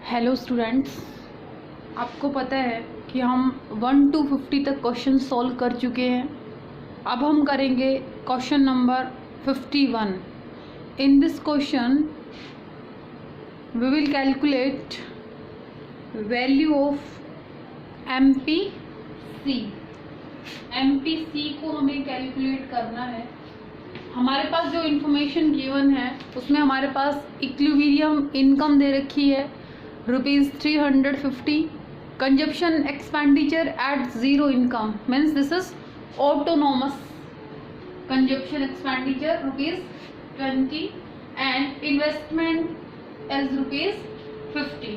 Hello students, आपको पता है कि हम 1 to 50 तक क्वेश्चन सॉल्व कर चुके हैं। अब हम करेंगे question number 51। In this question we will calculate value of MPC। MPC को हमें कैलकुलेट करना है। हमारे पास जो इन्फॉर्मेशन गिवन है उसमें हमारे पास इक्विलिब्रियम इनकम दे रखी है ₹350, consumption expenditure at zero income means this is autonomous consumption expenditure ₹20 and investment as ₹50।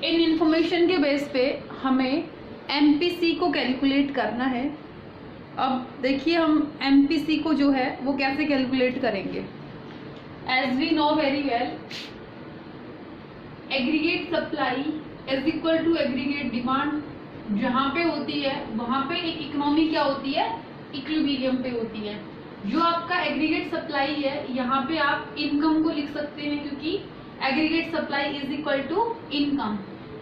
In information के बेस पे हमें MPC को कैलकुलेट करना है। अब देखिए हम MPC को जो है वो कैसे कैलकुलेट करेंगे। As we know very well, aggregate supply is equal to aggregate demand. जहाँ पे होती है वहाँ पे एक इकोनॉमी क्या होती है, इक्विलिब्रियम पे होती है। जो आपका एग्रीगेट सप्लाई है यहाँ पे आप इनकम को लिख सकते हैं क्योंकि aggregate supply is equal to income.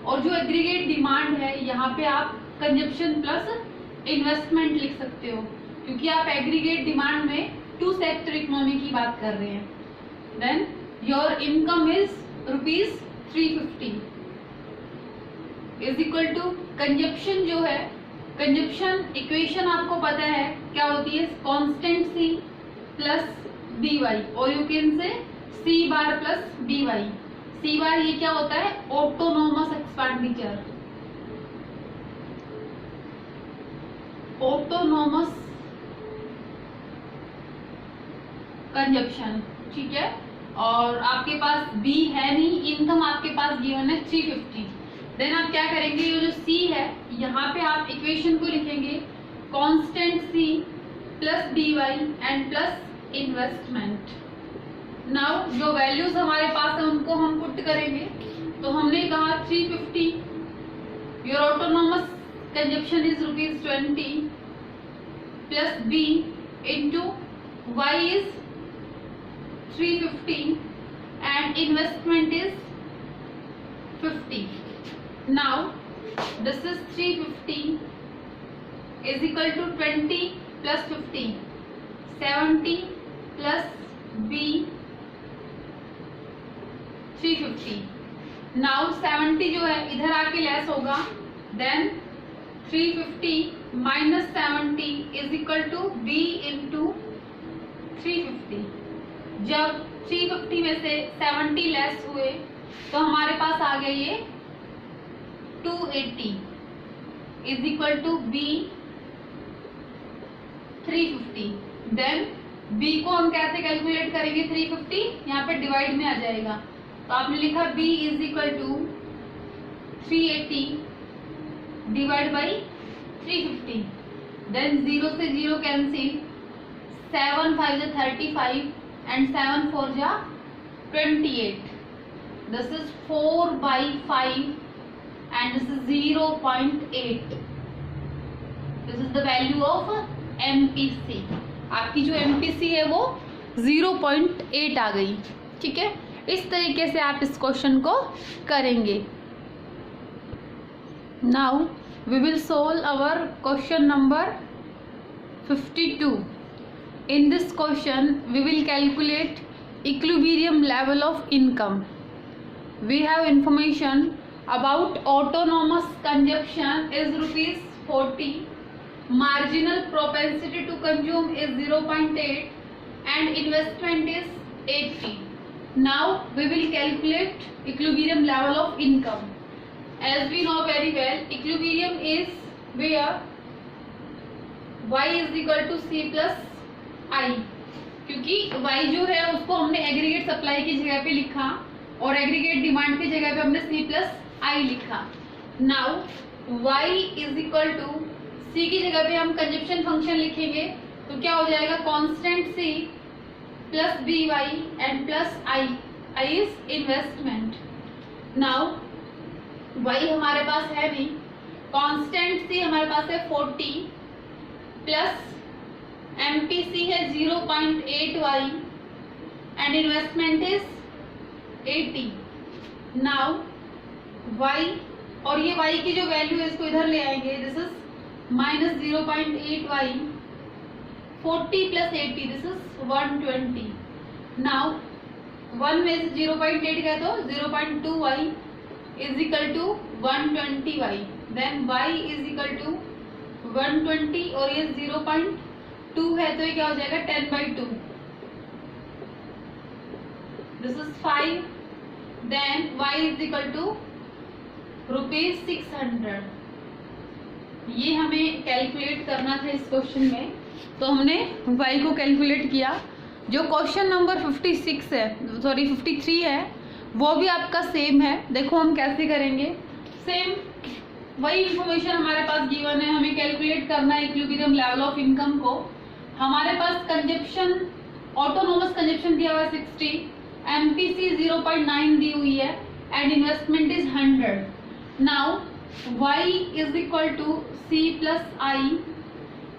और जो एग्रीगेट डिमांड है यहाँ पे आप कंजप्शन प्लस इन्वेस्टमेंट लिख सकते हो क्योंकि आप एग्रीगेट डिमांड में टू सेक्टर इकोनॉमी की बात कर रहे हैं। Then your income is ₹350 is equal to consumption. जो है कंजप्शन इक्वेशन आपको पता है क्या होती है, कांस्टेंट C प्लस BY और you can say C bar plus BY। C बार ये क्या होता है, ऑटोनोमस एक्सपेंडिचर, ऑटोनोमस कंजप्शन, ठीक है। और आपके पास B है नहीं, इनकम आपके पास गिवन है 350। देन आप क्या करेंगे, ये जो C है यहाँ पे आप इक्वेशन को लिखेंगे constant C plus BY and plus investment. Now जो वैल्यूज हमारे पास है उनको हम पुट करेंगे। तो हमने कहा 350, your autonomous consumption is ₹20 plus B into Y is 350 and investment is 50. Now this is 350 is equal to 20 plus 50, 70 plus B 350. Now 70 जो है इधर आके लेस होगा, then 350 minus 70 is equal to B into 350। जब 350 में से 70 लेस हुए तो हमारे पास आ गए ये 280 is equal to B 350। Then B को हम कैसे कैलकुलेट करेंगे, 350 यहाँ पे डिवाइड में आ जाएगा तो आपने लिखा B is equal to 380 divide by 350। Then 0 से 0 कैंसिल, 7 5 जा 35 and 7 4 ja 28. This is 4 by 5 and this is 0.8. This is the value of MPC। आपकी जो MPC है वो 0.8 आ गई, ठीक है। इस तरीके से आप इस क्वेश्चन को करेंगे। Now we will solve our question number 52। In this question we will calculate equilibrium level of income. We have information about autonomous consumption is ₹40, marginal propensity to consume is 0.8 and investment is 80. Now we will calculate equilibrium level of income. As we know very well, equilibrium is where Y is equal to C plus I, क्योंकि Y जो है उसको हमने aggregate supply की जगह पे लिखा और एग्रीगेट डिमांड की जगह पे हमने C प्लस I लिखा। Now Y is equal to C की जगह पे हम कंजप्शन फंक्शन लिखेंगे तो क्या हो जाएगा, constant C plus BY and plus I is investment. Now Y हमारे पास है नहीं, कांस्टेंट C हमारे पास है 40 प्लस MPC है 0.8Y and investment is 80. Now y, और ये y की जो वैल्यू है इसको इधर ले आएंगे, this is -0.8y, 40 plus 80 this is 120. Now 1 में से 0.8 गया तो 0.2y is equal to 120y. Then y is equal to 120 और ये 0.2 है तो ये क्या हो जाएगा 10/2. This is 5. Then y is equal to ₹600. ये हमें कैलकुलेट करना था इस क्वेश्चन में, तो हमने y को कैलकुलेट किया. जो क्वेश्चन नंबर 56 है, सॉरी 53 है, वो भी आपका सेम है. देखो हम कैसे करेंगे. सेम वही इंफॉर्मेशन हमारे पास गिवन है, हमें कैलकुलेट करना है इक्विलिब्रियम लेवल ऑफ इनकम को. हमारे पास कंजप्शन, ऑटोनोमस कंजप्शन दिया हुआ है 60, एमपीसी 0.9 दी हुई है and investment is 100. Now y is equal to c plus I.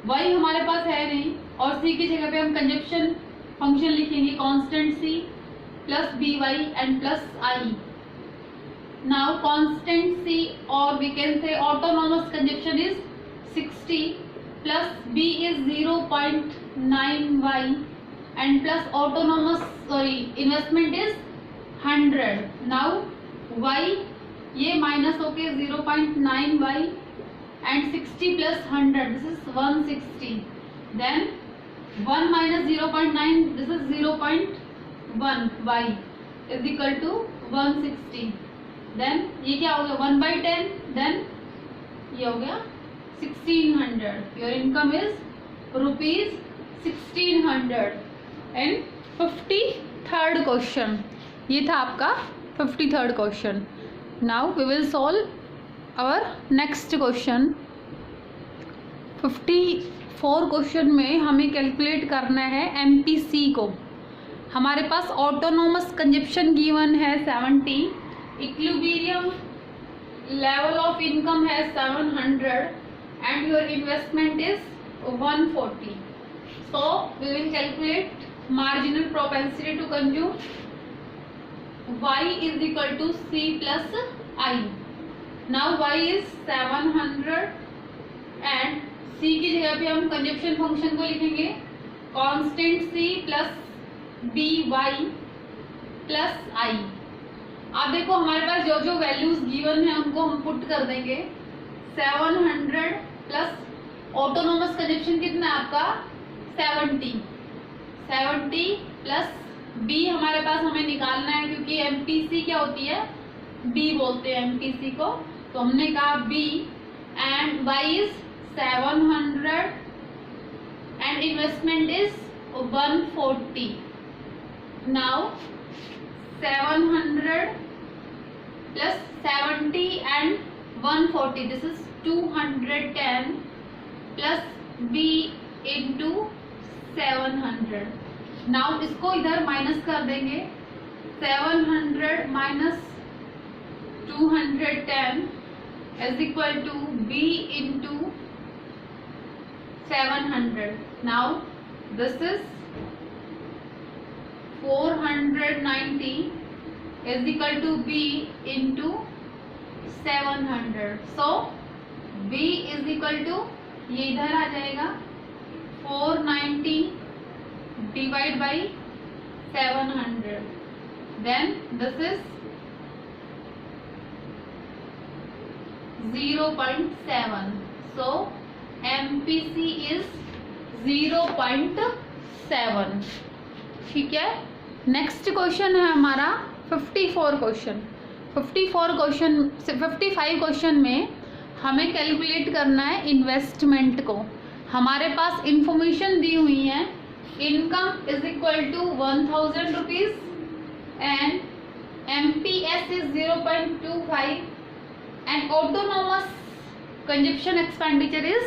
y हमारे पास है नहीं और c की जगह पे हम कंजप्शन फंक्शन लिखेंगे, constant c plus by and plus i. Now constant c और we can say autonomous consumption is 60 plus b is 0.9y and plus autonomous investment is 100. Now y ये माइनस होके 0.9y and 60 plus 100 this is 160. Then 1 minus 0.9 this is 0.1 y is equal to 160. Then ये क्या हो गया 1/10. Then ये हो गया 1600. Your income is ₹1600. And 53rd question, ये था आपका 53rd question. Now we will solve our next question. 54 question में हमें कैलकुलेट करना है एमपीसी को. हमारे पास ऑटोनोमस कंजप्शन गिवन है 70, इक्विलिब्रियम लेवल ऑफ इनकम है 700 and your investment is 140. So we will calculate marginal propensity to consume. Y is equal to C plus I. Now Y is 700 and C की जगह पे हम consumption function को लिखेंगे, constant C plus by plus I. आप देखो हमारे पास जो जो वैल्यूज गिवन है उनको हम पुट कर देंगे. 700 प्लस ऑटोनोमस कंजप्शन कितना है आपका 70 प्लस b हमारे पास हमें निकालना है क्योंकि एमपीसी क्या होती है b बोलते हैं एमपीसी को. तो हमने कहा b and y is 700 and investment is 140. Now 700 plus 70 and 140 this is 210 plus b into 700. Now इसको इधर माइनस कर देंगे. 700 minus 210 is equal to b into 700. Now this is 490 is equal to b into 700. So b is equal to ये इधर आ जाएगा 490 divide by 700. Then this is 0.7. So MPC is 0.7. ठीक है. Next question है हमारा 54 क्वेश्चन. 55 क्वेश्चन में हमें calculate करना है इन्वेस्टमेंट को. हमारे पास इंफॉर्मेशन दी हुई है, income is equal to 1000 rupees and MPS is 0.25 and autonomous consumption expenditure is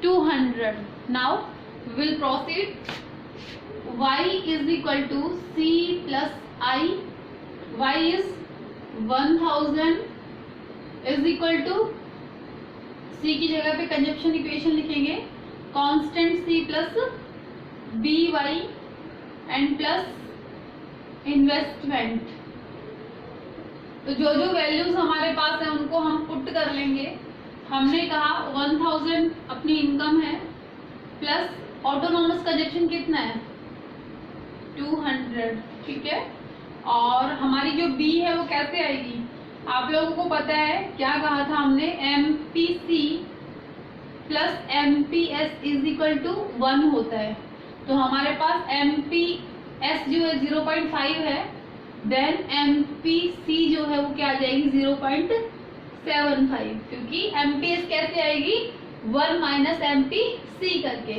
200. Now will proceed. y is equal to c plus I. y is 1000 is equal to c की जगह पे consumption equation लिखेंगे, constant c plus by and plus investment तो जो जो values हमारे पास है उनको हम पुट कर लेंगे। हमने कहा 1000 अपनी इनकम है, प्लस ऑटोनॉमस कंजप्शन कितना है 200, ठीक है। और हमारी जो बी है वो कैसे आएगी, आप लोगों को पता है क्या कहा था हमने, MPC plus MPS is equal to 1 होता है। तो हमारे पास MPS जो है 0.5 है, देन MPC जो है वो क्या आ जाएगी 0.75, क्योंकि MPS कैसे आएगी 1 माइनस MPC करके।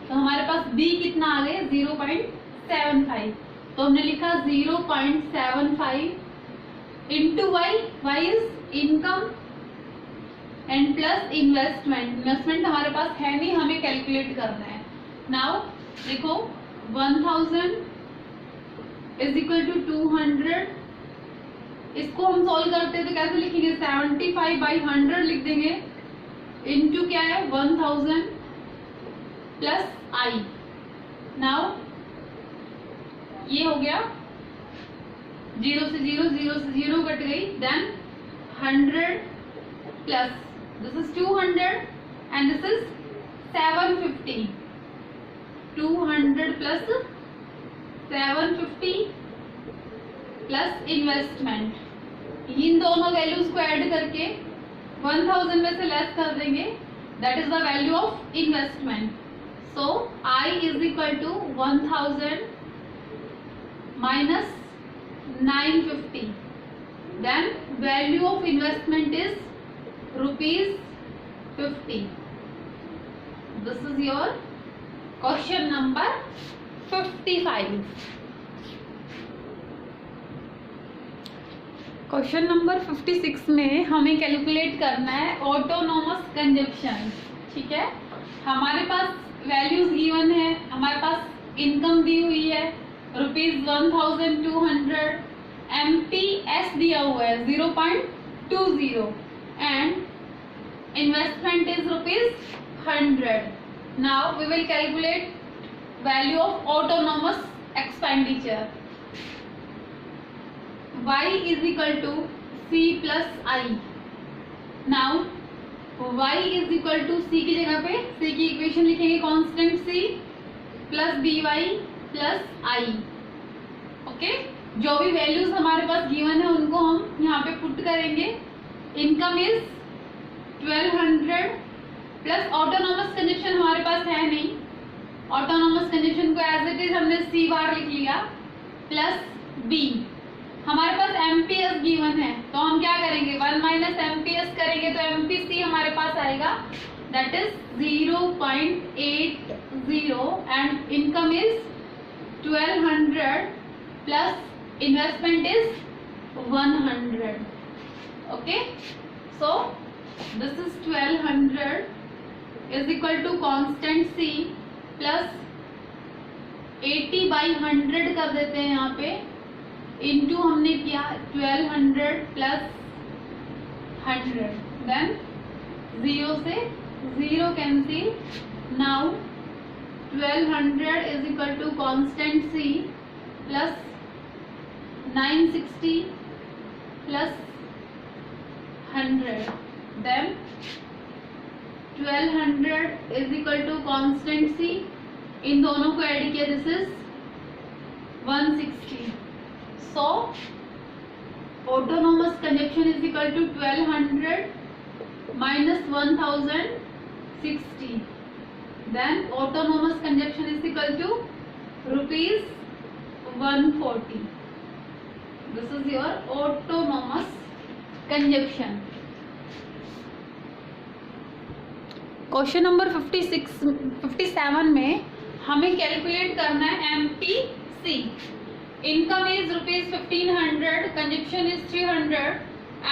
तो हमारे पास B कितना आ गया 0.75, तो हमने लिखा 0.75 into y is income and plus investment. Investment हमारे पास है नहीं, हमें कैलकुलेट करना है। नाउ देखो 1000 इज इक्वल टू 200, इसको हम सॉल्व करते हैं तो कैसे लिखेंगे 75/100 लिख देंगे, इनटू क्या है 1000 प्लस I। नाउ ये हो गया 0 से 0, 0 से 0 कट गई, then 100 plus this is 200 and this is 750, 200 plus 750 plus investment. इन दोनों वैल्यूज को ऐड करके 1000 में से लेस कर देंगे, that is the value of investment. So I is equal to 1000 minus 950, then value of investment is ₹50. This is your question number 55. Question number 56 में हमें कैलकुलेट करना है ऑटोनोमस कंजप्शन, ठीक है। हमारे पास वैल्यूज गिवन है, हमारे पास इनकम दी हुई है ₹1200, MPS दिया हुआ है 0.20 and investment is ₹100। Now we will calculate value of autonomous expenditure. Y is equal to C plus I। Now Y is equal to C की जगह पे C की इक्वेशन लिखेंगे constant C plus BY plus I, okay. जो भी values हमारे पास given है उनको हम यहाँ पे पुट करेंगे। Income is 1200 plus autonomous consumption हमारे पास है नहीं, ऑटोनॉमस कंजप्शन को एज इट इज हमने C बार लिख लिया, प्लस B। हमारे पास MPS गिवन है तो हम क्या करेंगे 1 माइनस MPS करेंगे तो MPC हमारे पास आएगा, that is 0.80 and income is 1200 plus investment is 100, okay. So this is 1200 is equal to constant C plus 80/100 कर देते हैं यहाँ पे, इनटू हमने किया 1200 प्लस 100, देन 0 से 0 cancel. Now 1200 is equal to constant C plus 960 plus 100, then 1200 is equal to constant C, इन दोनों को ऐड किया this is 160। So autonomous consumption is equal to 1200 minus 1060, then autonomous consumption is equal to ₹140. This is your autonomous consumption. Question number 57 में हमें calculate करना है MPC। Income is ₹1500, consumption is 300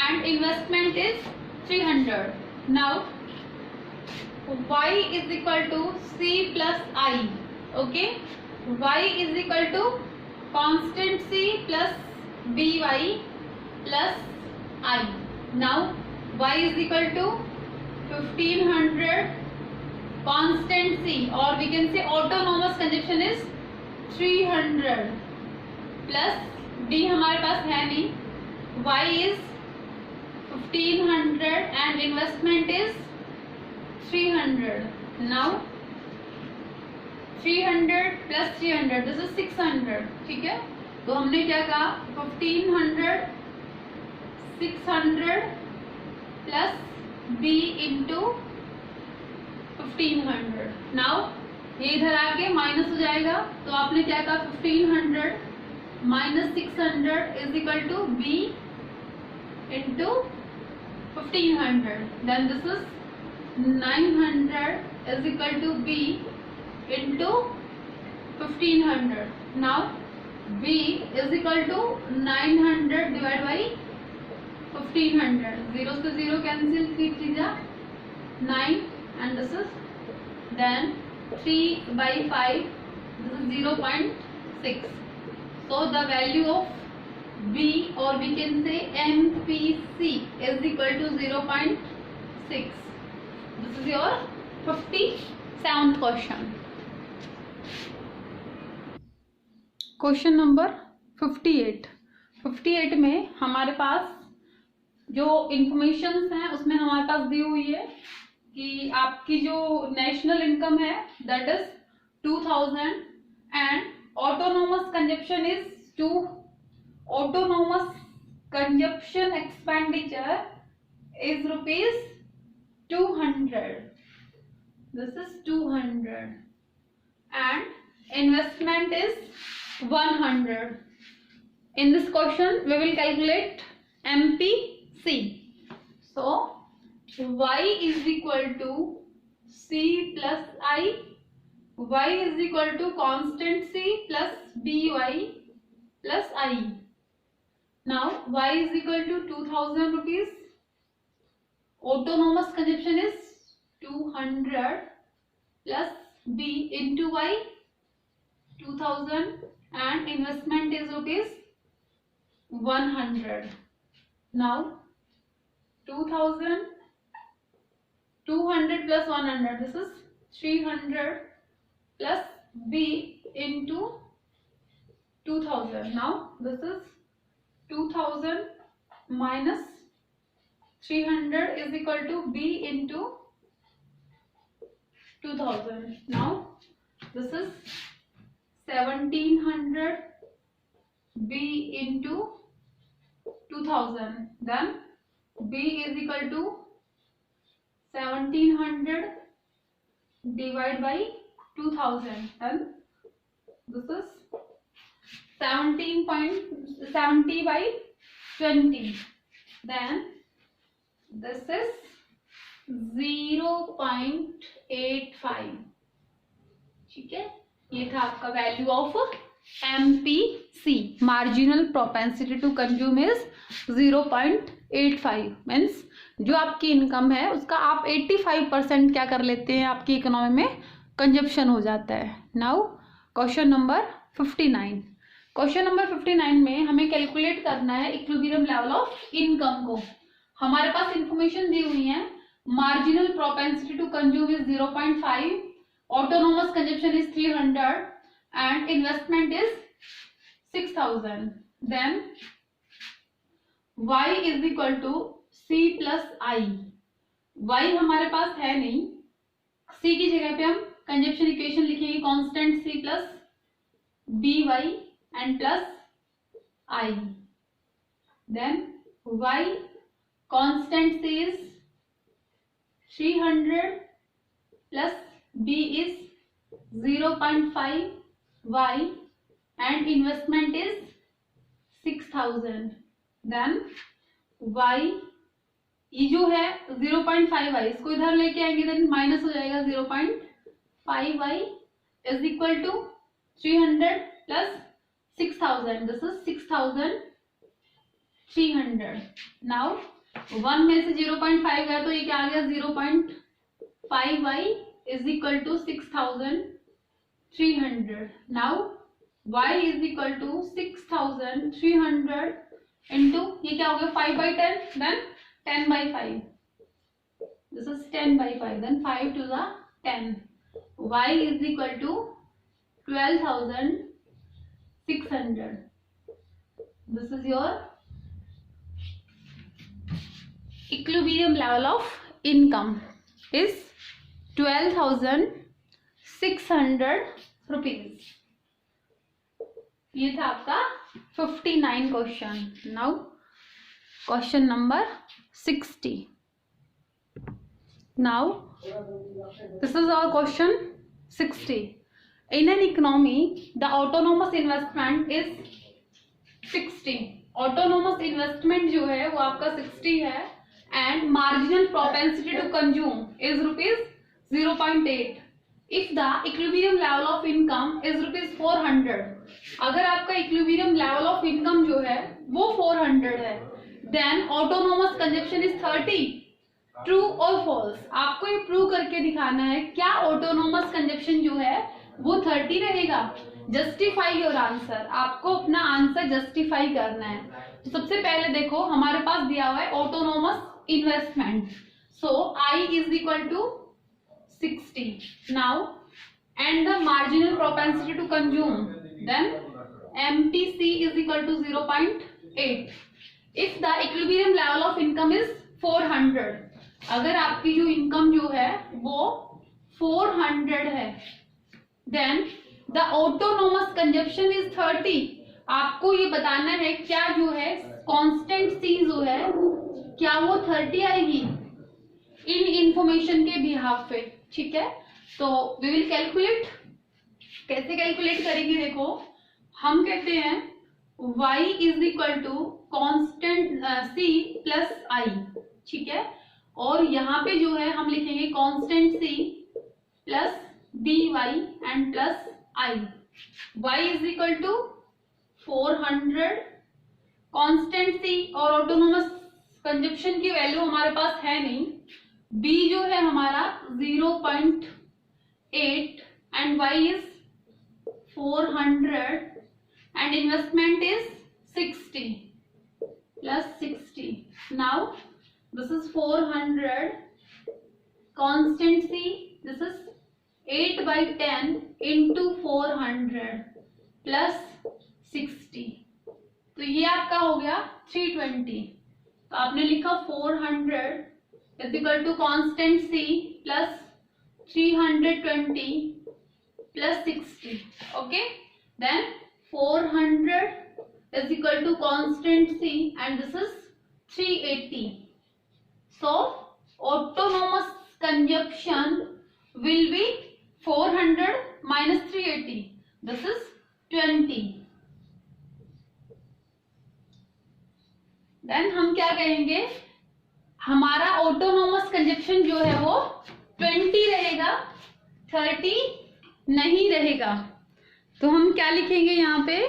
and investment is 300. Now Y is equal to C plus I, okay. Y is equal to constant C plus BY plus I. Now Y is equal to 1500 constant C, or we can say autonomous consumption is 300 plus D हमारे पास है नहीं, y is 1500 and investment is 300. Now 300 plus 300, this is 600. ठीक है, तो हमने क्या कहा, 1500 600 plus b into 1500. नाउ ये इधर आके माइनस हो जाएगा, तो आपने क्या कहा, 1500 minus 600 is equal to b into 1500. Then this is 900 is equal to b into 1500. Now b is equal to 900 divided by 1500. 0 से 0 cancel कीजिए, 9 and this is then 3 by 5, this is 0.6. So the value of b, or we can say MPC, is equal to 0.6. This is your 57th question. Question number 58. 58 में हमारे पास जो information हैं उसमें हमारे पास दी हुई है कि आपकी जो नेशनल इनकम है that is 2000 and autonomous consumption is 2. Autonomous consumption expenditure is rupees 200. This is 200 and investment is 100. In this question we will calculate MPC. So y is equal to c plus I, y is equal to constant c plus by plus I. Now y is equal to 2000 rupees, autonomous consumption is 200 plus b into y 2000 and investment is rupees 100. Now 2000 200 plus 100, this is 300 plus b into 2000. Now this is 2000 minus 300 is equal to b into 2000. Now this is 1700 b into 2000. Then b is equal to 1700 divided by 2000. Then this is 17.70 by 20. Then this is 0.85. ठीक है, ये था आपका value of MPC, marginal propensity to consume is 0.85. Means जो आपकी income है उसका आप 85% क्या कर लेते हैं, आपकी इकोनॉमी में कंजप्शन हो जाता है. Now question number 59. Question number 59 में हमें कैलकुलेट करना है इक्विलिब्रियम लेवल ऑफ इनकम को. हमारे पास इंफॉर्मेशन दी हुई है, marginal propensity to consume is 0.5, autonomous consumption is 300 and investment is 6000. Then y is equal to c plus I. y हमारे पास है नहीं, c की जगह पे हम कंजप्शन इक्वेशन लिखेंगे constant c plus by and plus I. Then y constant c is 300 plus b is 0.5 y and investment is 6000. Then y ये जो है 0.5 y, इसको इधर लेके आएंगे देन माइनस हो जाएगा 0.5 y is equal to 300 plus 6000. This is 6300. Now 1 में से 0.5 गया तो ये क्या आ गया 0.5 y is equal to 6300. Now y is equal to 6300 into ये क्या हो गया 5 by 10 then 10 by 5. This is 10 by 5 then 5 to the 10. Y is equal to 12,600. This is your equilibrium level of income is 12,600 rupees. ये था आपका 59 question. Now question number 60. Now this is our question 60. In an economy the autonomous investment is 60. Autonomous investment जो है वो आपका 60 है and marginal propensity to consume is rupees 0.8. If the equilibrium level of income is rupees 400, अगर आपका equilibrium level of income जो है वो 400 है, then autonomous consumption is 30. True और फॉल्स. आपको ये प्रूव करके दिखाना है क्या ऑटोनोमस कंजप्शन जो है वो 30 रहेगा. Justify your answer. आपको अपना आंसर जस्टिफाई करना है. तो सबसे पहले देखो हमारे पास दिया हुआ है autonomous investment. So I is equal to 60 now and the marginal propensity to consume then MTC is equal to 0.8. If the equilibrium level of income is 400, अगर आपकी जो इनकम जो है वो 400 है, then the autonomous consumption is 30. आपको ये बताना है क्या जो है कांस्टेंट सी जो है क्या वो 30 आएगी इन इंफॉर्मेशन के बिहाफ पे. ठीक है, तो वी विल कैलकुलेट. कैसे कैलकुलेट करेंगे देखो, हम कहते हैं y is equal to constant c plus I. ठीक है, और यहाँ पे जो है हम लिखेंगे constant c plus dy and plus i. y is equal to 400 constant c और ऑटोनोमस कंजप्शन की वैल्यू हमारे पास है नहीं. b जो है हमारा 0.8 and y is 400 and investment is 60 plus 60. Now this is 400 constant c, this is 8 by 10 into 400 plus 60. तो ये आपका हो गया 320. तो आपने लिखा 400 is equal to constant c plus 320 plus 60. Okay, then 400 is equal to constant c and this is 380. So autonomous consumption will be 400 minus 380. This is 20. Then हम क्या कहेंगे, हमारा autonomous consumption जो है वो 20 रहेगा, 30 नहीं रहेगा. तो हम क्या लिखेंगे यहाँ पे,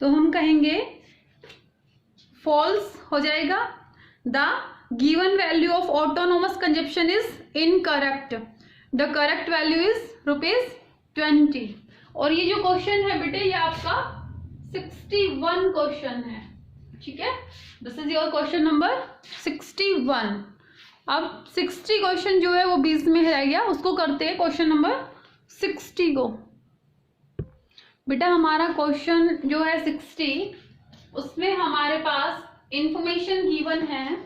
तो हम कहेंगे फॉल्स हो जाएगा. The given value of autonomous consumption is incorrect. The correct value is ₹20. और ये जो क्वेश्चन है बेटे ये आपका 61 क्वेश्चन है. ठीक है, this is your question number 61. अब 60 क्वेश्चन जो है वो 20 में रह गया, उसको करते हैं क्वेश्चन नंबर 60 को. बेटा हमारा क्वेश्चन जो है 60, उसमें हमारे पास इंफॉर्मेशन गिवन है.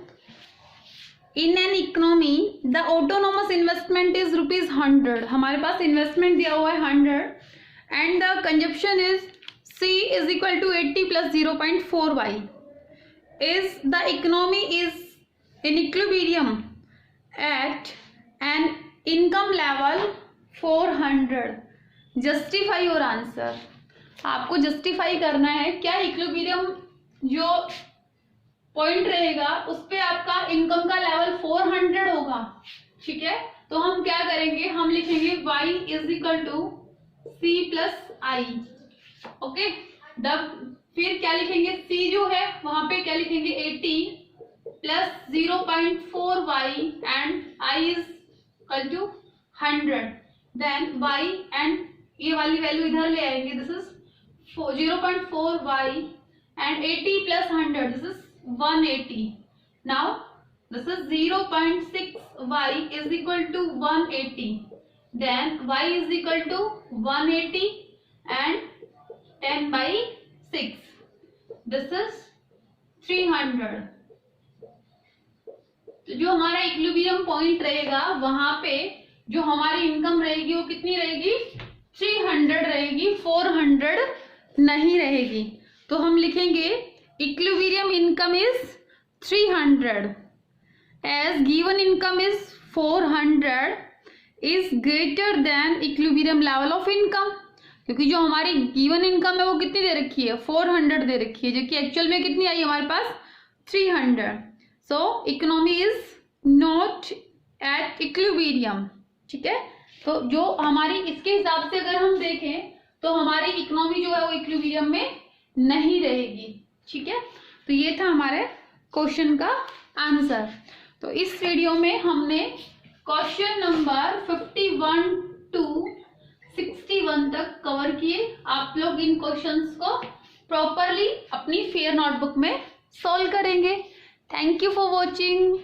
In an economy the autonomous investment is ₹100. हमारे पास इन्वेस्टमेंट दिया हुआ है 100 and the consumption is C is equal to 80 plus 0.4y. Is the economy is in equilibrium at an income level 400. Justify your answer. आपको justify करना है क्या equilibrium जो पॉइंट रहेगा उस पे आपका इनकम का लेवल 400 होगा. ठीक है, तो हम क्या करेंगे, हम लिखेंगे y is equal to c plus I. Okay, फिर क्या लिखेंगे, c जो है वहां पे क्या लिखेंगे 80 plus 0.4y and i is equal to 100. Then y and ये वाली वैल्यू इधर ले आएंगे. This is 0.4y and 80 plus 100, this is 180. Now this is 0.6y is equal to 180. Then y is equal to 180 and 10 by 6. This is 300। तो जो हमारा equilibrium point रहेगा वहां पे जो हमारी इनकम रहेगी वो कितनी रहेगी, 300 रहेगी, 400 नहीं रहेगी। तो हम लिखेंगे equilibrium income is 300 as given income is 400 is greater than equilibrium level of income, क्योंकि जो हमारी गिवन इनकम है वो कितनी दे रखी है, 400 दे रखी है, जो कि एक्चुअल में कितनी आई हमारे पास, 300। So economy is not at equilibrium. ठीक है, तो जो हमारी इसके हिसाब से अगर हम देखें तो हमारी इकोनॉमी जो है वो इक्विलिब्रियम में नहीं रहेगी। ठीक है, तो ये था हमारे क्वेश्चन का आंसर। तो इस वीडियो में हमने क्वेश्चन नंबर 51 to 61 तक कवर किए। आप लोग इन क्वेश्चंस को प्रॉपरली अपनी फेयर नोटबुक में सॉल्व करेंगे। Thank you for watching.